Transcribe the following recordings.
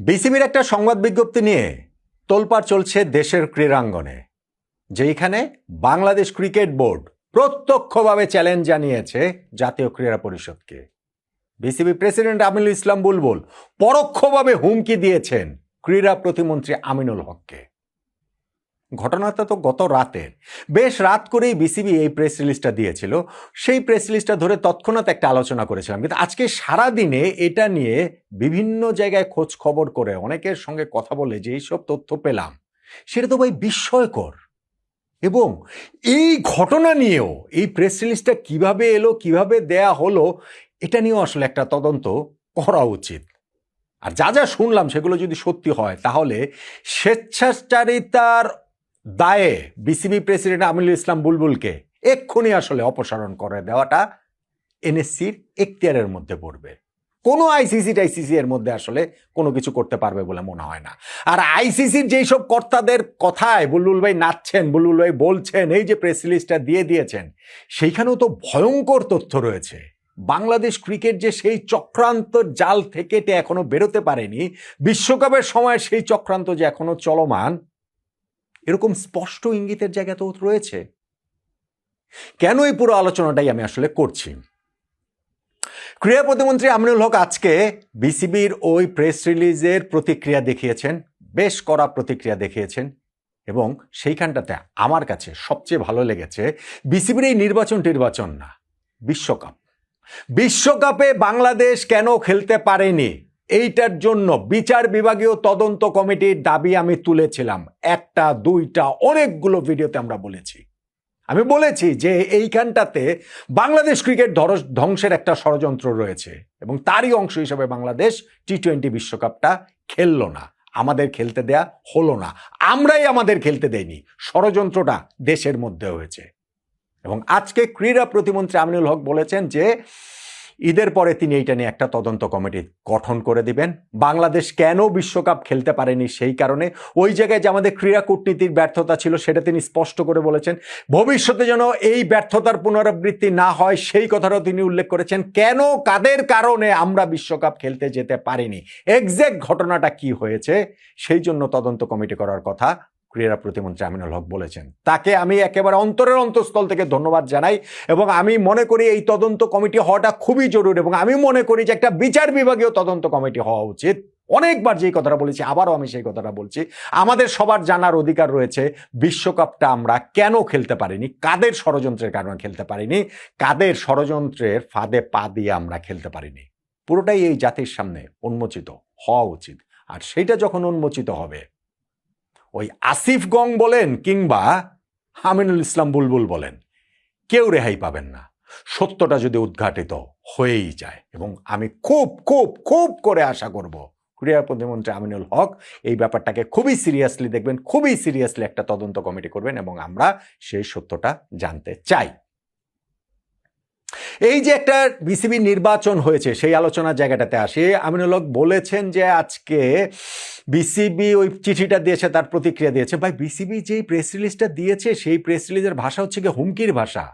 বিসিবির একটা সংবাদ বিজ্ঞপ্তি নিয়ে তোলপাড় চলছে দেশের ক্রীড়াঙ্গনে, যেখানে বাংলাদেশ ক্রিকেট বোর্ড প্রত্যক্ষভাবে চ্যালেঞ্জ জানিয়েছে জাতীয় ক্রীড়া পরিষদকে। বিসিবি প্রেসিডেন্ট আমিনুল ইসলাম বুলবুল পরোক্ষভাবে হুমকি দিয়েছেন ক্রীড়া প্রতিমন্ত্রী আমিনুল হককে। ঘটনাটা তো গত রাতের, বেশ রাত করেই বিসিবি এই প্রেস রিলিজটা দিয়েছিল। সেই প্রেস রিলিজটা ধরে তৎক্ষণাৎ একটা আলোচনা করেছিলাম, কিন্তু আজকে সারা দিনে এটা নিয়ে বিভিন্ন জায়গায় খোঁজ খবর করে অনেকের সঙ্গে কথা বলে যে এইসব তথ্য পেলাম, সেটা তো ভাই বিস্ময়কর। এবং এই ঘটনা নিয়েও এই প্রেস রিলিজটা কিভাবে এলো, কিভাবে দেয়া হলো, এটা নিয়েও আসলে একটা তদন্ত করা উচিত। আর যা যা শুনলাম সেগুলো যদি সত্যি হয়, তাহলে স্বেচ্ছাচারিতার দায়ে বিসিবি প্রেসিডেন্ট আমিনুল ইসলাম বুলবুলকে এক্ষুনি আসলে অপসারণ করে দেওয়াটা এনএসসির এখতিয়ারের মধ্যে পড়বে। কোনো আইসিসি এর মধ্যে আসলে কোনো কিছু করতে পারবে বলে মনে হয় না। আর আইসিসির যেই সব কর্তাদের কথায় বুলবুল ভাই নাচছেন, বুলবুল ভাই বলছেন, এই যে প্রেস রিলিজটা দিয়ে দিয়েছেন, সেইখানেও তো ভয়ঙ্কর তথ্য রয়েছে। বাংলাদেশ ক্রিকেট যে সেই চক্রান্ত জাল থেকে এখনো বেরোতে পারেনি, বিশ্বকাপের সময় সেই চক্রান্ত যে এখনো চলমান, এরকম স্পষ্ট ইঙ্গিতের জায়গা তো রয়েছে। কেন এই পুরো আলোচনাটাই আমি আসলে করছি। ক্রীড়া প্রতিমন্ত্রী আমিনুল হক আজকে বিসিবির ওই প্রেস রিলিজের প্রতিক্রিয়া দেখিয়েছেন, বেশ কড়া প্রতিক্রিয়া দেখিয়েছেন। এবং সেইখানটাতে আমার কাছে সবচেয়ে ভালো লেগেছে, বিসিবির এই নির্বাচন না, বিশ্বকাপে বাংলাদেশ কেন খেলতে পারেনি এইটার জন্য বিচার বিভাগীয় তদন্ত কমিটির দাবি আমি তুলেছিলাম। একটা দুইটা অনেকগুলো ভিডিওতে আমরা বলেছি। আমি বলেছি যে এইখানটাতে বাংলাদেশ ক্রিকেট ধ্বংসের একটা ষড়যন্ত্র রয়েছে, এবং তারই অংশ হিসেবে বাংলাদেশ টি-20 বিশ্বকাপটা খেললো না, আমাদের খেলতে দেয়া হলো না, আমরাই আমাদের খেলতে দেইনি, ষড়যন্ত্রটা দেশের মধ্যে হয়েছে। এবং আজকে ক্রীড়া প্রতিমন্ত্রী আমিনুল হক বলেছেন যে ঈদের পরে তিনি এইটা নিয়ে একটা তদন্ত কমিটি গঠন করে দিবেন। বাংলাদেশ কেন বিশ্বকাপ খেলতে পারেনি সেই কারণে, ওই জায়গায় যে আমাদের ক্রীড়া কূটনীতির ব্যর্থতা ছিল সেটা তিনি স্পষ্ট করে বলেছেন। ভবিষ্যতে যেন এই ব্যর্থতার পুনরাবৃত্তি না হয় সেই কথাটাও তিনি উল্লেখ করেছেন। কেন, কাদের কারণে আমরা বিশ্বকাপ খেলতে যেতে পারিনি, এক্সাক্ট ঘটনাটা কি হয়েছে, সেই জন্য তদন্ত কমিটি করার কথা ক্রীড়া প্রতিমন্ত্রী আমিনুল হক বলেছেন। তাকে আমি একেবারে অন্তরের অন্তঃস্থল থেকে ধন্যবাদ জানাই, এবং আমি মনে করি এই তদন্ত কমিটি হওয়াটা খুবই জরুরি, এবং আমি মনে করি যে একটা বিচার বিভাগীয় তদন্ত কমিটি হওয়া উচিত। অনেকবার যেই কথাটা বলেছি, আবারও আমি সেই কথাটা বলছি, আমাদের সবার জানার অধিকার রয়েছে বিশ্বকাপটা আমরা কেন খেলতে পারিনি, কাদের ষড়যন্ত্রের কারণে খেলতে পারিনি, কাদের ষড়যন্ত্রের ফাঁদে পা দিয়ে আমরা খেলতে পারিনি, পুরোটাই এই জাতির সামনে উন্মোচিত হওয়া উচিত। আর সেইটা যখন উন্মোচিত হবে, ওই আসিফ গং বলেন কিংবা আমিনুল ইসলাম বুলবুল বলেন, কেউ রেহাই পাবেন না, সত্যটা যদি উদ্ঘাটিত হয়েই যায়। এবং আমি খুব খুব খুব করে আশা করব ক্রীড়া প্রতিমন্ত্রী আমিনুল হক এই ব্যাপারটাকে খুবই সিরিয়াসলি দেখবেন, খুবই সিরিয়াসলি একটা তদন্ত কমিটি করবেন, এবং আমরা সেই সত্যটা জানতে চাই। এই যে একটা বিসিবি নির্বাচন হয়েছে সেই আলোচনার জায়গাটাতে আসে। আমিনুল হক বলেছেন যে আজকে বিসিবি ওই চিঠিটা দিয়েছে, তার প্রতিক্রিয়া দিয়েছে। ভাই, বিসিবি যেই প্রেস রিলিজটা দিয়েছে সেই প্রেস রিলিজের ভাষা হচ্ছে গিয়ে হুমকির ভাষা,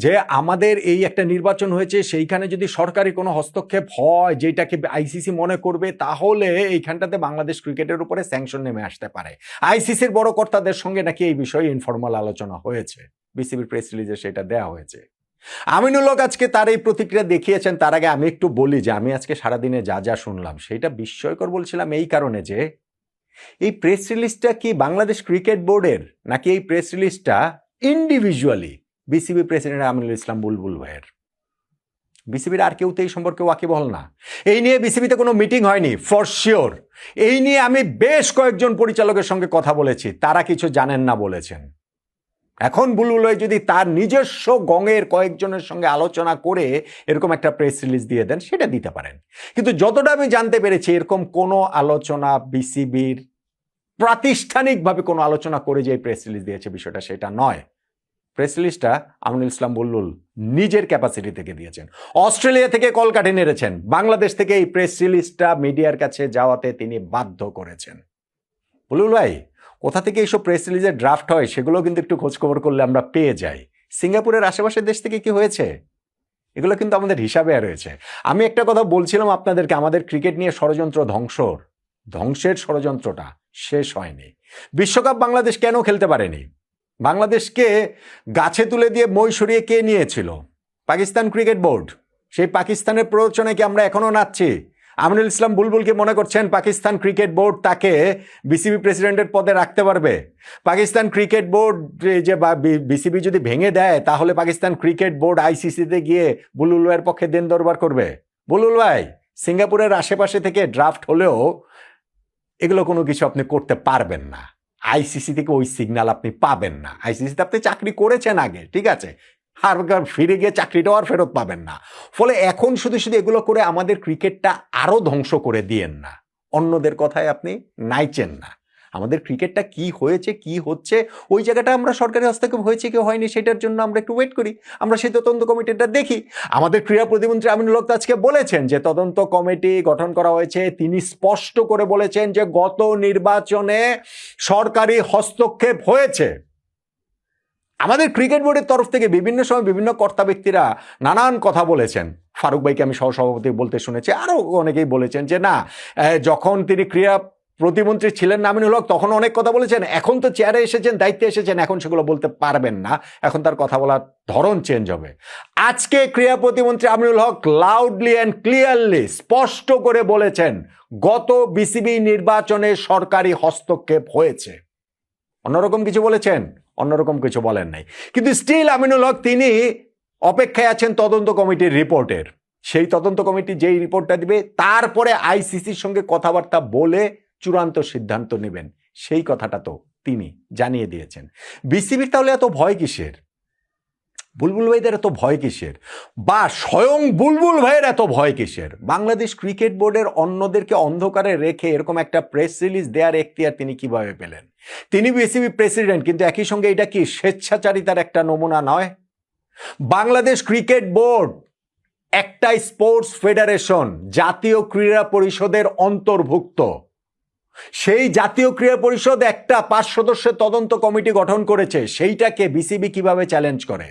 যে আমাদের এই একটা নির্বাচন হয়েছে, সেইখানে যদি সরকারি কোনো হস্তক্ষেপ হয় যেটাকে আইসিসি মনে করবে, তাহলে এইখানটাতে বাংলাদেশ ক্রিকেটের উপরে স্যাংশন নেমে আসতে পারে। আইসিসির বড় কর্তাদের সঙ্গে নাকি এই বিষয়ে ইনফরমাল আলোচনা হয়েছে, বিসিবির প্রেস রিলিজে সেটা দেওয়া হয়েছে। আমিনুল হক আজকে তার এই প্রতিক্রিয়া দেখিয়েছেন। তার আগে আমি একটু বলি যে আমি আজকে সারাদিনে যা যা শুনলাম সেটা বিস্ময়কর বলছিলাম এই কারণে যে এই প্রেস রিলিজটা কি বাংলাদেশ ক্রিকেট বোর্ডের, নাকি এই প্রেস রিলিজটা individually BCB president Aminul Islam Bulbul ভাইয়ের? বিসিবির আর কেউ তো এই সম্পর্কে ওয়াকিবহাল না। এই নিয়ে বিসিবিতে কোনো মিটিং হয়নি ফর শিওর। এই নিয়ে আমি বেশ কয়েকজন পরিচালকের সঙ্গে কথা বলেছি, তারা কিছু জানেন না বলেছেন। এখন বুলবুল ভাই যদি তার নিজস্ব গঙের কয়েকজনের সঙ্গে আলোচনা করে এরকম একটা প্রেস রিলিজ দিয়ে দেন, সেটা দিতে পারেন। কিন্তু যতটা আমি জানতে পেরেছি, এরকম কোনো আলোচনা বিসিবির প্রাতিষ্ঠানিকভাবে কোনো আলোচনা করে যে প্রেস রিলিজ দিয়েছে বিষয়টা সেটা নয়। প্রেস রিলিজটা আমিনুল ইসলাম বুলবুল নিজের ক্যাপাসিটি থেকে দিয়েছেন। অস্ট্রেলিয়া থেকে কলকাঠি নেড়েছেন, বাংলাদেশ থেকে এই প্রেস রিলিজটা মিডিয়ার কাছে যাওয়াতে তিনি বাধ্য করেছেন। বুলবুল ভাই, কোথা থেকে এইসব প্রেস রিলিজের ড্রাফট হয় সেগুলো কিন্তু একটু খোঁজখবর করলে আমরা পেয়ে যাই। সিঙ্গাপুরের আশেপাশের দেশ থেকে কি হয়েছে এগুলো কিন্তু আমাদের হিসাবে রয়েছে। আমি একটা কথা বলছিলাম আপনাদেরকে, আমাদের ক্রিকেট নিয়ে ষড়যন্ত্র ধ্বংসর, ধ্বংসের ষড়যন্ত্রটা শেষ হয়নি। বিশ্বকাপ বাংলাদেশ কেন খেলতে পারেনি? বাংলাদেশকে গাছে তুলে দিয়ে মই সরিয়ে কে নিয়েছিল? Pakistan cricket board. সেই পাকিস্তানের প্ররোচনায় কি আমরা এখনো নাচছি? আমিনুল ইসলাম বুলবুলকে মনে করছেন পাকিস্তান ক্রিকেট বোর্ড তাকে বিসিবি প্রেসিডেন্টের পদে রাখতে পারবে? পাকিস্তান ক্রিকেট বোর্ড যে বিসিবি যদি ভেঙে দেয় তাহলে পাকিস্তান ক্রিকেট বোর্ড আইসিসিতে গিয়ে বুলবুল ভাইয়ের পক্ষে দেন দরবার করবে? বুলবুল ভাই, সিঙ্গাপুরের আশেপাশে থেকে ড্রাফট হলেও এগুলো কোনো কিছু আপনি করতে পারবেন না। আইসিসি থেকে ওই সিগন্যাল আপনি পাবেন না। আইসিসিতে আপনি চাকরি করেছেন আগে, ঠিক আছে, আর ফিরে গিয়ে চাকরিটাও আর ফেরত পাবেন না। ফলে এখন শুধু শুধু এগুলো করে আমাদের ক্রিকেটটা আরো ধ্বংস করে দিয়েন না। অন্যদের কথায় আপনি নাইচেন না। আমাদের ক্রিকেটটা কি হয়েছে কি হচ্ছে ওই জায়গাটা আমরা সরকারি হস্তক্ষেপ হয়েছে কি হয়নি সেটার জন্য আমরা একটু ওয়েট করি, আমরা সেই তদন্ত কমিটিটা দেখি। আমাদের ক্রীড়া প্রতিমন্ত্রী আমিনুল হক আজকে বলেছেন যে তদন্ত কমিটি গঠন করা হয়েছে। তিনি স্পষ্ট করে বলেছেন যে গত নির্বাচনে সরকারি হস্তক্ষেপ হয়েছে। আমাদের ক্রিকেট বোর্ডের তরফ থেকে বিভিন্ন সময় বিভিন্ন কর্তা ব্যক্তিরা নানান কথা বলেছেন। ফারুক ভাইকে আমি সহসভাপতি বলতে শুনেছি, আরও অনেকেই বলেছেন যে না, যখন তিনি ক্রীড়া প্রতিমন্ত্রী ছিলেন না আমিনুল হক তখন অনেক কথা বলেছেন, এখন তো চেয়ারে এসেছেন, দায়িত্বে এসেছেন, এখন সেগুলো বলতে পারবেন না, এখন তার কথা বলার ধরন চেঞ্জ হবে। আজকে ক্রীড়া প্রতিমন্ত্রী আমিনুল হক লাউডলি অ্যান্ড ক্লিয়ারলি স্পষ্ট করে বলেছেন গত বিসিবি নির্বাচনে সরকারি হস্তক্ষেপ হয়েছে। অন্যরকম কিছু বলেছেন, অন্যরকম কিছু বলেন নাই। কিন্তু স্টিল আমিনুল হক তিনি অপেক্ষায় আছেন তদন্ত কমিটির রিপোর্টের। সেই তদন্ত কমিটি যেই রিপোর্টটা দিবে তারপরে আইসিসির সঙ্গে কথাবার্তা বলে চূড়ান্ত সিদ্ধান্ত নেবেন, সেই কথাটা তো তিনি জানিয়ে দিয়েছেন। বিসিবির তাহলে এত ভয় কিসের? বুলবুল ভাইদের এত ভয় কিসের? বা স্বয়ং বুলবুল ভাইয়ের এত ভয় কিসের? বাংলাদেশ ক্রিকেট বোর্ডের অন্যদেরকে অন্ধকারে রেখে এরকম একটা প্রেস রিলিজ দেওয়ার এখতিয়ার তিনি কিভাবে পেলেন? তিনি বিসিবি প্রেসিডেন্ট, কিন্তু একই সঙ্গে এটা কি স্বেচ্ছাচারিতার একটা নমুনা নয়? বাংলাদেশ ক্রিকেট বোর্ড একটা স্পোর্টস ফেডারেশন, জাতীয় ক্রীড়া পরিষদের অন্তর্ভুক্ত। সেই জাতীয় ক্রীড়া পরিষদ একটা 5 সদস্যের তদন্ত কমিটি গঠন করেছে, সেইটাকে বিসিবি কিভাবে চ্যালেঞ্জ করে?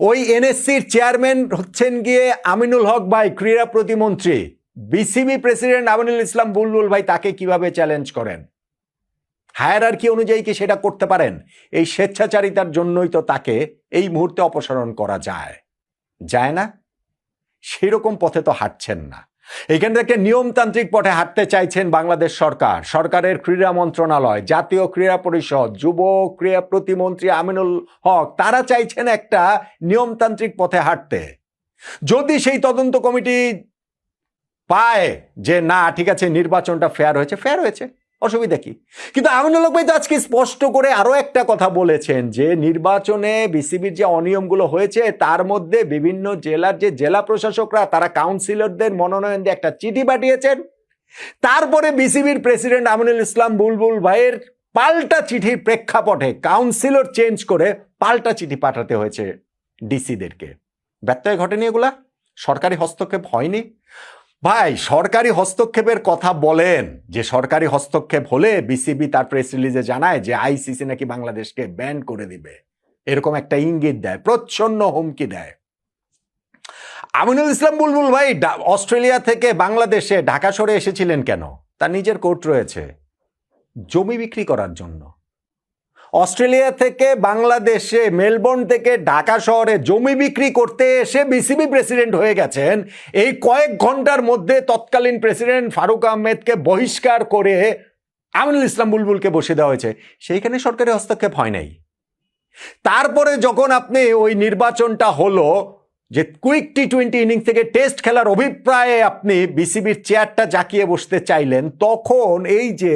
ওই এনএসসির চেয়ারম্যান হচ্ছেন গিয়ে আমিনুল হক ভাই, ক্রীড়া প্রতিমন্ত্রী। বিসিবি প্রেসিডেন্ট আমিনুল ইসলাম বুলবুল ভাই তাকে কিভাবে চ্যালেঞ্জ করেন? হায়ারার্কি অনুযায়ী কি সেটা করতে পারেন? এই স্বেচ্ছাচারিতার জন্যই তো তাকে এই মুহূর্তে অপসারণ করা যায় না? সেরকম পথে তো হাঁটছেন না। এখান থেকে নিয়মতান্ত্রিক পথে হাঁটতে চাইছেন বাংলাদেশ সরকার, সরকারের ক্রীড়া মন্ত্রণালয়, জাতীয় ক্রীড়া পরিষদ, যুব ক্রীড়া প্রতিমন্ত্রী আমিনুল হক, তারা চাইছেন একটা নিয়মতান্ত্রিক পথে হাঁটতে। যদি সেই তদন্ত কমিটি পায় যে না ঠিক আছে নির্বাচনটা ফেয়ার হয়েছে, অসুবিধা কি? কিন্তু আমিনুল হক ভাই তো আজকে স্পষ্ট করে আরো একটা কথা বলেছেন যে নির্বাচনে বিসিবির যে অনিয়মগুলো হয়েছে তার মধ্যে বিভিন্ন জেলার যে জেলা প্রশাসকরা তারা কাউন্সিলরদের মনোনয়ন দিয়ে একটা চিঠি পাঠিয়েছেন। তারপরে বিসিবির প্রেসিডেন্ট আমিনুল ইসলাম বুলবুল ভাইয়ের পাল্টা চিঠির প্রেক্ষাপটে কাউন্সিলর চেঞ্জ করে পাল্টা চিঠি পাঠাতে হয়েছে ডিসিদেরকে। ব্যত্যয় ঘটেনি এগুলা? সরকারি হস্তক্ষেপ হয়নি? ভাই, সরকারি হস্তক্ষেপের কথা বলেন যে সরকারি হস্তক্ষেপ হলে বিসিবি তার প্রেস রিলিজে জানায় যে আইসিসি নাকি বাংলাদেশকে ব্যান করে দিবে, এরকম একটা ইঙ্গিত দেয়, প্রচ্ছন্ন হুমকি দেয়। আমিনুল ইসলাম বুলবুল ভাই অস্ট্রেলিয়া থেকে বাংলাদেশে ঢাকা শহরে এসেছিলেন কেন? তার নিজের কোর্ট রয়েছে, জমি বিক্রি করার জন্য। অস্ট্রেলিয়া থেকে বাংলাদেশে, মেলবোর্ন থেকে ঢাকা শহরে জমি বিক্রি করতে এসে বিসিবি প্রেসিডেন্ট হয়ে গেছেন। এই কয়েক ঘন্টার মধ্যে তৎকালীন প্রেসিডেন্ট ফারুক আহমেদকে বহিষ্কার করে আমিনুল ইসলাম বুলবুলকে বসে দেওয়া হয়েছে, সেইখানে সরকারি হস্তক্ষেপ হয় নাই। তারপরে যখন আপনি ওই নির্বাচনটা হলো যে কুইক টি20 ইনিংস থেকে টেস্ট খেলার অভিপ্রায়ে আপনি বিসিবির চেয়ারটা জাকিয়ে বসতে চাইলেন, তখন এই যে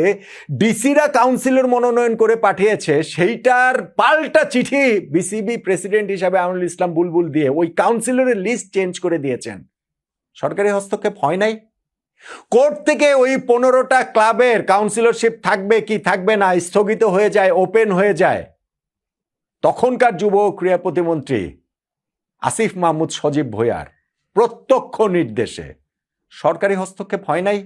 ডিসিরা কাউন্সিলর মনোনয়ন করে পাঠিয়েছে সেইটার পাল্টা চিঠি বিসিবি প্রেসিডেন্ট হিসাবে আমিনুল ইসলাম বুলবুল দিয়ে ওই কাউন্সিলরের লিস্ট চেঞ্জ করে দিয়েছেন। সরকারি হস্তক্ষেপ হয় নাই? কোর্ট থেকে ওই 15টা ক্লাবের কাউন্সিলরশিপ থাকবে কি থাকবে না স্থগিত হয়ে যায়, ওপেন হয়ে যায়। তখনকার যুব ক্রীড়া প্রতিমন্ত্রী আসিফ মাহমুদ সজীব ভুঁইয়ার প্রত্যক্ষ নির্দেশে সরকারি হস্তক্ষেপ হয় নাই?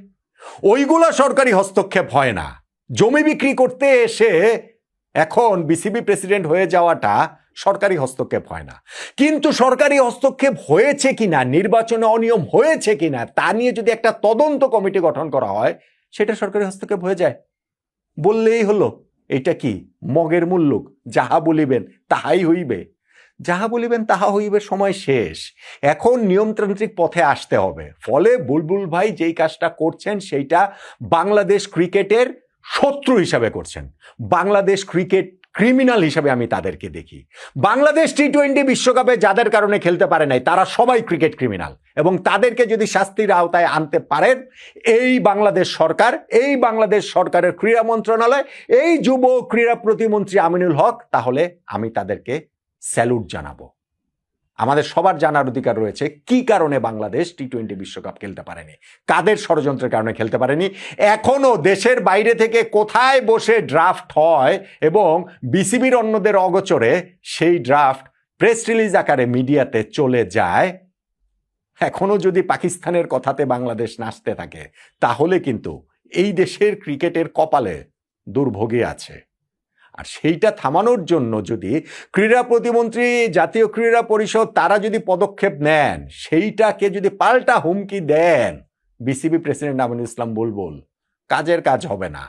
ওইগুলা সরকারি হস্তক্ষেপ হয় না। জমি বিক্রি করতে এসে এখন বিসিবি প্রেসিডেন্ট হয়ে যাওয়াটা সরকারি হস্তক্ষেপ হয় না। কিন্তু সরকারি হস্তক্ষেপ হয়েছে কিনা, নির্বাচনে অনিয়ম হয়েছে কিনা তা নিয়ে যদি একটা তদন্ত কমিটি গঠন করা হয়, সেটা সরকারি হস্তক্ষেপ হয়ে যায়। বললেই হলো, এটা কি মগের মুল্লুক, যাহা বলিবেন তাহাই হইবে, যাহা বলিবেন তাহা হইবে, সময় শেষ। এখন নিয়মতান্ত্রিক পথে আসতে হবে। ফলে বুলবুল ভাই যেই কাজটা করছেন সেইটা বাংলাদেশ ক্রিকেটের শত্রু হিসাবে করছেন। বাংলাদেশ ক্রিকেট ক্রিমিনাল হিসাবে আমি তাদেরকে দেখি। বাংলাদেশ টি-20 বিশ্বকাপে যাদের কারণে খেলতে পারে নাই তারা সবাই ক্রিকেট ক্রিমিনাল, এবং তাদেরকে যদি শাস্তির আওতায় আনতে পারেন এই বাংলাদেশ সরকার, এই বাংলাদেশ সরকারের ক্রীড়া মন্ত্রণালয়, এই যুব ক্রীড়া প্রতিমন্ত্রী আমিনুল হক, তাহলে আমি তাদেরকে স্যালুট জানাবো। আমাদের সবার জানার অধিকার রয়েছে কি কারণে বাংলাদেশ টি-20 বিশ্বকাপ খেলতে পারেনি, কাদের ষড়যন্ত্রের কারণে খেলতে পারেনি। এখনো দেশের বাইরে থেকে কোথায় বসে ড্রাফট হয় এবং বিসিবির অন্যদের অগোচরে সেই ড্রাফট প্রেস রিলিজ আকারে মিডিয়াতে চলে যায়। এখনো যদি পাকিস্তানের কথাতে বাংলাদেশ নাচতে থাকে তাহলে কিন্তু এই দেশের ক্রিকেটের কপালে দুর্ভোগী আছে। আর সেইটা থামানোর জন্য যদি ক্রীড়া প্রতিমন্ত্রী, জাতীয় ক্রীড়া পরিষদ তারা যদি পদক্ষেপ নেন, সেইটাকে যদি পাল্টা হুমকি দেন বিসিবি প্রেসিডেন্ট আমিনুল ইসলাম বুলবুল, কাজের কাজ হবে না।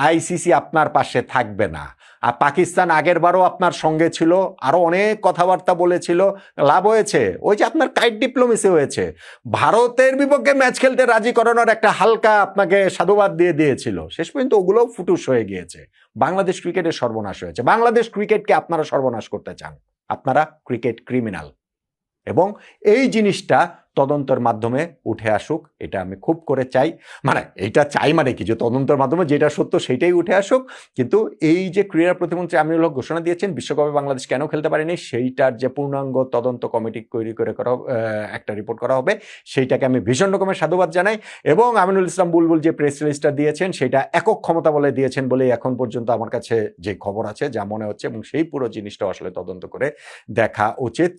আইসিসি আপনার পাশে থাকবে না। আর পাকিস্তান আগের বারও আপনার সঙ্গে ছিল, আরো অনেক কথাবার্তা বলেছিল, লাভ হয়েছে ওই যে আপনার কাইট ডিপ্লোমেসি হয়েছে। ভারতের বিপক্ষে ম্যাচ খেলতে রাজি করানোর একটা হালকা আপনাকে সাধুবাদ দিয়ে দিয়েছিল, শেষ পর্যন্ত ওগুলোও ফুটুস হয়ে গিয়েছে। বাংলাদেশ ক্রিকেটের সর্বনাশ হয়েছে। বাংলাদেশ ক্রিকেটকে আপনারা সর্বনাশ করতে চান, আপনারা ক্রিকেট ক্রিমিনাল। এবং এই জিনিসটা তদন্তের মাধ্যমে উঠে আসুক, এটা আমি খুব করে চাই। মানে এইটা চাই মানে কি, যে তদন্তের মাধ্যমে যেটা সত্য সেটাই উঠে আসুক। কিন্তু এই যে ক্রীড়া প্রতিমন্ত্রী আমিনুল হক ঘোষণা দিয়েছেন বিশ্বকাপে বাংলাদেশ কেন খেলতে পারেনি, সেইটার যে পূর্ণাঙ্গ তদন্ত কমিটি তৈরি করে একটা রিপোর্ট করা হবে, সেইটাকে আমি ভীষণ রকমের সাধুবাদ জানাই। এবং আমিনুল ইসলাম বুলবুল যে প্রেস রিলিজটা দিয়েছেন সেটা একক ক্ষমতা বলে দিয়েছেন বলে এখন পর্যন্ত আমার কাছে যে খবর আছে, যা মনে হচ্ছে, এবং সেই পুরো জিনিসটা আসলে তদন্ত করে দেখা উচিত।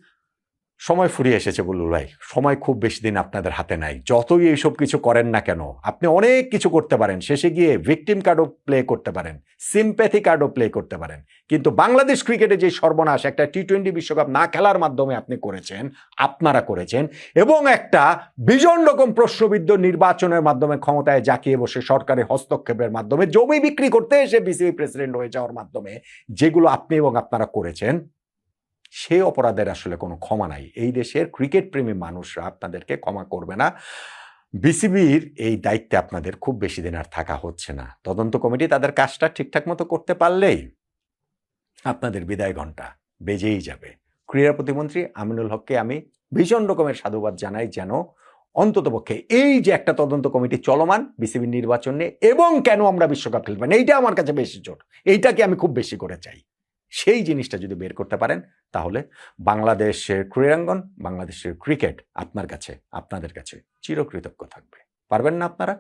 সময় ফুরিয়ে এসেছে বুলবুল ভাই, সময় খুব বেশি দিন আপনাদের হাতে নাই। যতই এইসব কিছু করেন না কেন, আপনি অনেক কিছু করতে পারেন, শেষে গিয়ে ভিকটিম কার্ডও প্লে করতে পারেন, সিম্প্যাথি কার্ডও প্লে করতে পারেন। কিন্তু বাংলাদেশ ক্রিকেটে যে সর্বনাশ একটা টি-20 বিশ্বকাপ না খেলার মাধ্যমে আপনি করেছেন, আপনারা করেছেন, এবং একটা ভীষণ রকম প্রশ্নবিদ্ধ নির্বাচনের মাধ্যমে ক্ষমতায় জাকিয়ে বসে সরকারের হস্তক্ষেপের মাধ্যমে জমি বিক্রি করতে এসে বিসিবি প্রেসিডেন্ট হয়ে যাওয়ার মাধ্যমে যেগুলো আপনি এবং আপনারা করেছেন, সেই অপরাধের আসলে কোনো ক্ষমা নাই। এই দেশের ক্রিকেট প্রেমী মানুষরা আপনাদেরকে ক্ষমা করবে না। বিসিবির এই দায়িত্বে আপনাদের খুব বেশি দিন আর থাকা হচ্ছে না। তদন্ত কমিটি তাদের কাজটা ঠিকঠাক মতো করতে পারলেই আপনাদের বিদায় ঘণ্টা বেজেই যাবে। ক্রীড়া প্রতিমন্ত্রী আমিনুল হককে আমি ভীষণ রকমের সাধুবাদ জানাই, যেন অন্ততপক্ষে এই যে একটা তদন্ত কমিটি চলমান বিসিবির নির্বাচন নিয়ে, এবং কেন আমরা বিশ্বকাপ খেলব না, এইটা আমার কাছে বেশি জোর, এইটাকে আমি খুব বেশি করে চাই। সেই জিনিসটা যদি বের করতে পারেন তাহলে বাংলাদেশের ক্রীড়াঙ্গন, বাংলাদেশের ক্রিকেট আপনার কাছে, আপনাদের কাছে চিরকৃতজ্ঞ থাকবে। পারবেন না আপনারা?